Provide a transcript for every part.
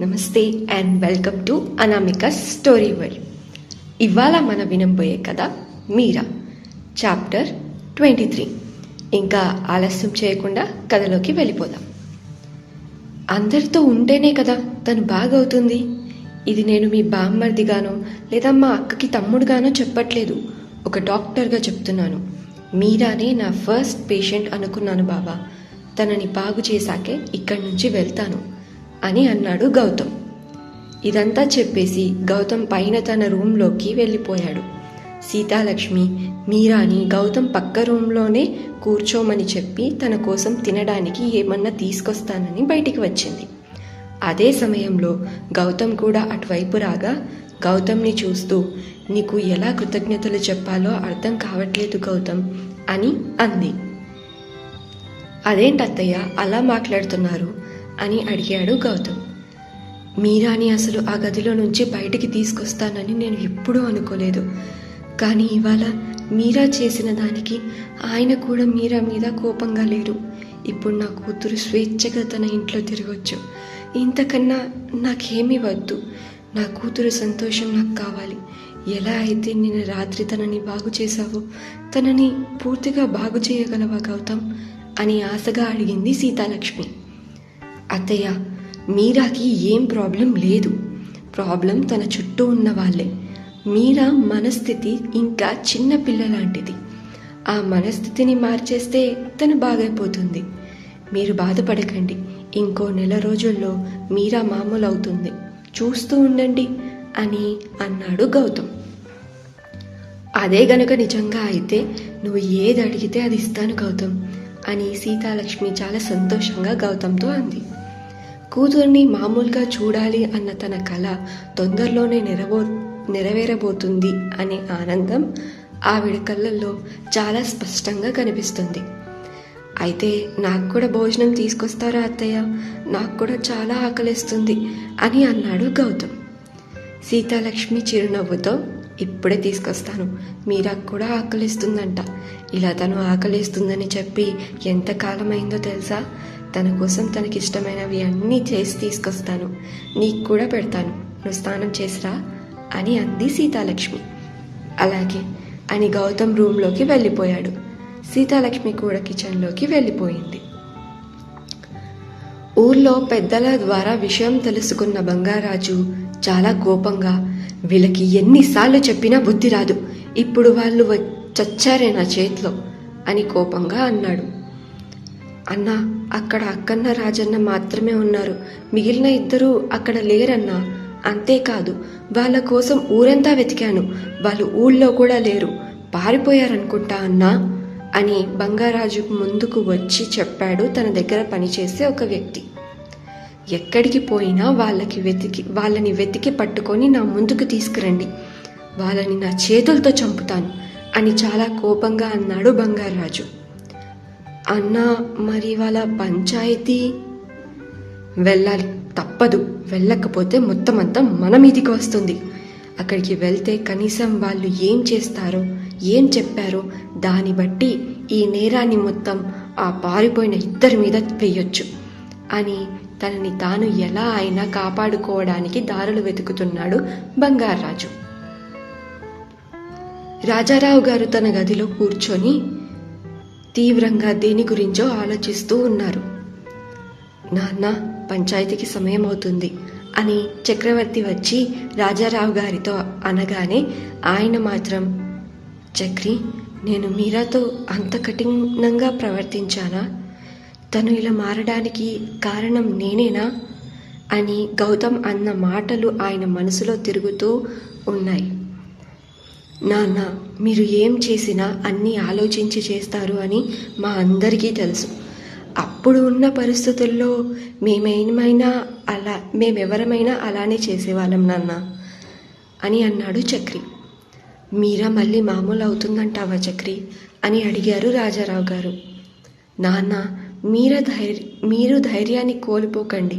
నమస్తే and welcome to Anamika story world. ఇవాళ మనం వినబోయే కథ మీరా, చాప్టర్ 23. ఇంకా ఆలస్యం చేయకుండా కథలోకి వెళ్ళిపోదాం. అందరితో ఉంటేనే కదా తను బాగవుతుంది. ఇది నేను మీ బామ్మర్దిగానో లేదా మా అక్కకి తమ్ముడుగానో చెప్పట్లేదు, ఒక డాక్టర్గా చెప్తున్నాను. మీరానే నా ఫస్ట్ పేషెంట్ అనుకున్నాను బాబా. తనని బాగు చేశాకే ఇక్కడి నుంచి వెళ్తాను అని అన్నాడు గౌతమ్. ఇదంతా చెప్పేసి గౌతమ్ పైన తన రూమ్లోకి వెళ్ళిపోయాడు. సీతాలక్ష్మి మీరాని గౌతమ్ పక్క రూమ్లోనే కూర్చోమని చెప్పి తన కోసం తినడానికి ఏమన్నా తీసుకొస్తానని బయటికి వచ్చింది. అదే సమయంలో గౌతమ్ కూడా అటువైపు రాగా గౌతమ్ని చూస్తూ, నీకు ఎలా కృతజ్ఞతలు చెప్పాలో అర్థం కావట్లేదు గౌతమ్ అని అంది. అదేంటత్తయ్య అలా మాట్లాడుతున్నారు అని అడిగాడు గౌతమ్. మీరాని అసలు ఆ గదిలో నుంచి బయటికి తీసుకొస్తానని నేను ఎప్పుడూ అనుకోలేదు. కానీ ఇవాళ మీరా చేసిన దానికి ఆయన కూడా మీరా మీద కోపంగా లేరు. ఇప్పుడు నా కూతురు స్వేచ్ఛగా తన ఇంట్లో తిరగొచ్చు. ఇంతకన్నా నాకేమీ వద్దు. నా కూతురు సంతోషం నాకు కావాలి. ఎలా అయితే నిన్న రాత్రి తనని బాగు చేశావో తనని పూర్తిగా బాగు చేయగలవా గౌతమ్ అని ఆశగా అడిగింది సీతాలక్ష్మి. అత్తయ్య, మీరాకి ఏం ప్రాబ్లం లేదు. ప్రాబ్లం తన చుట్టూ ఉన్న వాళ్ళే. మీరా మనస్థితి ఇంకా చిన్న పిల్ల లాంటిది. ఆ మనస్థితిని మార్చేస్తే తను బాగైపోతుంది. మీరు బాధపడకండి. ఇంకో నెల రోజుల్లో మీరా మామూలు అవుతుంది. చూస్తూ ఉండండి అని అన్నాడు గౌతమ్. అదే గనుక నిజంగా అయితే నువ్వు ఏది అడిగితే అది ఇస్తాను గౌతమ్ అని సీతాలక్ష్మి చాలా సంతోషంగా గౌతమ్తో అంది. కూతుర్ని మామూలుగా చూడాలి అన్న తన కళ తొందరలోనే నెరవేరబోతుంది అనే ఆనందం ఆవిడ కళ్ళల్లో చాలా స్పష్టంగా కనిపిస్తుంది. అయితే నాకు కూడా భోజనం తీసుకొస్తారా అత్తయ్య? నాకు కూడా చాలా ఆకలిస్తుంది అని అన్నాడు గౌతమ్. సీతాలక్ష్మి చిరునవ్వుతో, ఇప్పుడే తీసుకొస్తాను. మీరాకు కూడా ఆకలిస్తుందంట. ఇలా తను ఆకలిస్తుందని చెప్పి ఎంత కాలమైందో తెలుసా? తన కోసం తనకిష్టమైనవి అన్నీ చేసి తీసుకొస్తాను. నీకు కూడా పెడతాను. నువ్వు స్నానం చేసిరా అని అంది సీతాలక్ష్మి. అలాగే అని గౌతమ్ రూమ్లోకి వెళ్ళిపోయాడు. సీతాలక్ష్మి కూడా కిచెన్లోకి వెళ్ళిపోయింది. ఊర్లో పెద్దల ద్వారా విషయం తెలుసుకున్న బంగారాజు చాలా కోపంగా, వీళ్ళకి ఎన్నిసార్లు చెప్పినా బుద్ధి రాదు, ఇప్పుడు వాళ్ళు చచ్చారే నా చేతిలో అని కోపంగా అన్నాడు. అన్నా, అక్కడ అక్కన్న రాజన్న మాత్రమే ఉన్నారు. మిగిలిన ఇద్దరు అక్కడ లేరన్నా. అంతేకాదు, వాళ్ళ కోసం ఊరంతా వెతికాను. వాళ్ళు ఊళ్ళో కూడా లేరు, పారిపోయారనుకుంటా అన్నా అని బంగారాజు ముందుకు వచ్చి చెప్పాడు తన దగ్గర పనిచేసే ఒక వ్యక్తి. ఎక్కడికి పోయినా వాళ్ళని వెతికి పట్టుకొని నా ముందుకు తీసుకురండి. వాళ్ళని నా చేతులతో చంపుతాను అని చాలా కోపంగా అన్నాడు బంగారాజు. అన్నా, మరి వాళ్ళ పంచాయతీ వెళ్ళాలి, తప్పదు. వెళ్ళకపోతే మొత్తం అంతా మన మీదికి వస్తుంది. అక్కడికి వెళ్తే కనీసం వాళ్ళు ఏం చేస్తారో ఏం చెప్పారో దాన్ని బట్టి ఈ నేరాన్ని మొత్తం ఆ పారిపోయిన ఇద్దరి మీద వేయొచ్చు అని తనని తాను ఎలా అయినా కాపాడుకోవడానికి దారులు వెతుకుతున్నాడు బంగారాజు. రాజారావు గారు తన గదిలో కూర్చొని తీవ్రంగా దేని గురించో ఆలోచిస్తూ ఉన్నారు. నాన్న, పంచాయతీకి సమయం అవుతుంది అని చక్రవర్తి వచ్చి రాజారావు గారితో అనగానే ఆయన మాత్రం, చక్రి, నేను మీరాతో అంత కఠినంగా ప్రవర్తించానా? తను ఇలా మారడానికి కారణం నేనేనా అని గౌతమ్ అన్న మాటలు ఆయన మనసులో తిరుగుతూ ఉన్నాయి. నాన్న, మీరు ఏం చేసినా అన్నీ ఆలోచించి చేస్తారు అని మా అందరికీ తెలుసు. అప్పుడు ఉన్న పరిస్థితుల్లో మేమెవరమైనా అలానే చేసేవాళ్ళం నాన్న అని అన్నాడు చక్రి. మీరా మళ్ళీ మామూలు అవుతుందంటావా చక్రి అని అడిగారు రాజారావు గారు. నాన్న, మీరు ధైర్యాన్ని కోల్పోకండి.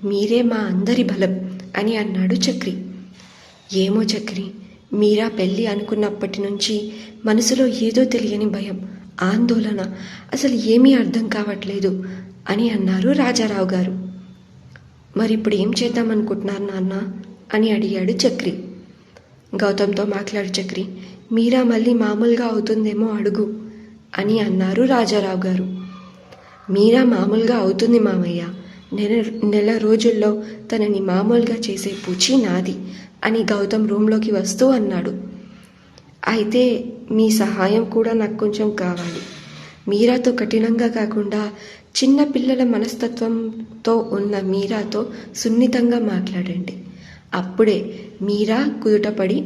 మీరే మా అందరి బలం అని అన్నాడు చక్రి. ఏమో చక్రి, మీరా పెళ్ళి అనుకున్నప్పటి నుంచి మనసులో ఏదో తెలియని భయం, ఆందోళన, అసలు ఏమీ అర్థం కావట్లేదు అని అన్నారు రాజారావు గారు. మరి ఇప్పుడు ఏం చేద్దాం అనుకుంటున్నారు నాన్న అని అడిగాడు చక్రి. గౌతమ్తో మాట్లాడు చక్రి, మీరా మళ్ళీ మామూలుగా అవుతుందేమో అడుగు అని అన్నారు రాజారావు గారు. మీరా మామూలుగా అవుతుంది మామయ్య, నెల రోజుల్లో తనని మామూలుగా చేసే పూచి నాది అని గౌతమ్ రూమ్లోకి వస్తూ అన్నాడు. అయితే మీ సహాయం కూడా నాకు కొంచెం కావాలి. మీరాతో కఠినంగా కాకుండా చిన్న పిల్లల మనస్తత్వంతో ఉన్న మీరాతో సున్నితంగా మాట్లాడండి. అప్పుడే మీరా కుదుటపడే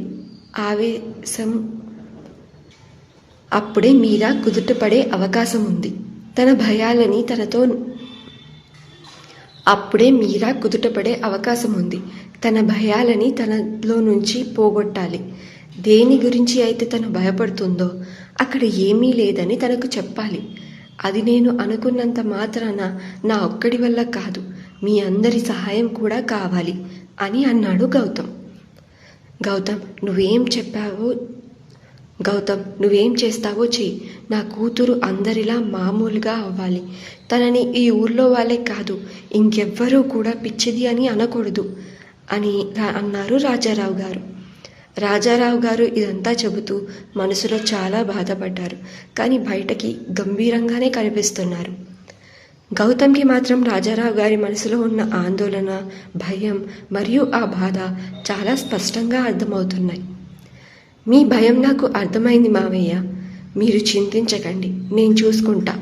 అవకాశం ఉంది. తన భయాలని తనలో నుంచి పోగొట్టాలి. దేని గురించి అయితే తను భయపడుతుందో అక్కడ ఏమీ లేదని తనకు చెప్పాలి. అది నేను అనుకున్నంత మాత్రాన నా ఒక్కడి వల్ల కాదు, మీ అందరి సహాయం కూడా కావాలి అని అన్నాడు గౌతమ్. గౌతమ్ నువ్వేం చేస్తావో చెయ్యి. నా కూతురు అందరిలా మామూలుగా అవ్వాలి. తనని ఈ ఊర్లో వాళ్ళే కాదు ఇంకెవ్వరూ కూడా పిచ్చిది అని అనకూడదు అని అన్నారు రాజారావు గారు. రాజారావు గారు ఇదంతా చెబుతూ మనసులో చాలా బాధపడ్డారు. కానీ బయటకి గంభీరంగానే కనిపిస్తున్నారు. గౌతమ్కి మాత్రం రాజారావు గారి మనసులో ఉన్న ఆందోళన, భయం మరియు ఆ బాధ చాలా స్పష్టంగా అర్థమవుతున్నాయి. మీ భయం నాకు అర్థమైంది మావయ్య, మీరు చింతించకండి, నేను చూసుకుంటా.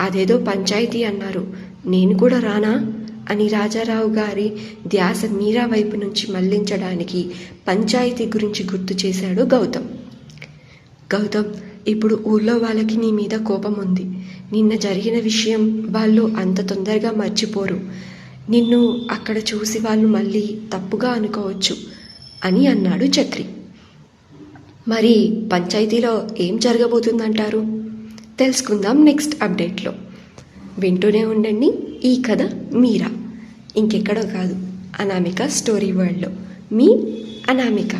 అదేదో పంచాయతీ అన్నారు, నేను కూడా రానా అని రాజారావు గారి ధ్యాస మీరా వైపు నుంచి మళ్లించడానికి పంచాయతీ గురించి గుర్తు చేశాడు గౌతమ్. గౌతమ్, ఇప్పుడు ఊళ్ళో వాళ్ళకి నీ మీద కోపం ఉంది. నిన్న జరిగిన విషయం వాళ్ళు అంత తొందరగా మర్చిపోరు. నిన్ను అక్కడ చూసి వాళ్ళు మళ్ళీ తప్పుగా అనుకోవచ్చు అని అన్నాడు చక్రి. మరి పంచాయతీలో ఏం జరగబోతుందంటారు? తెలుసుకుందాం నెక్స్ట్ అప్డేట్లో. వింటూనే ఉండండి ఈ కథ మీరా, ఇంకెక్కడో కాదు, అనామిక స్టోరీ వరల్డ్లో. మీ అనామిక.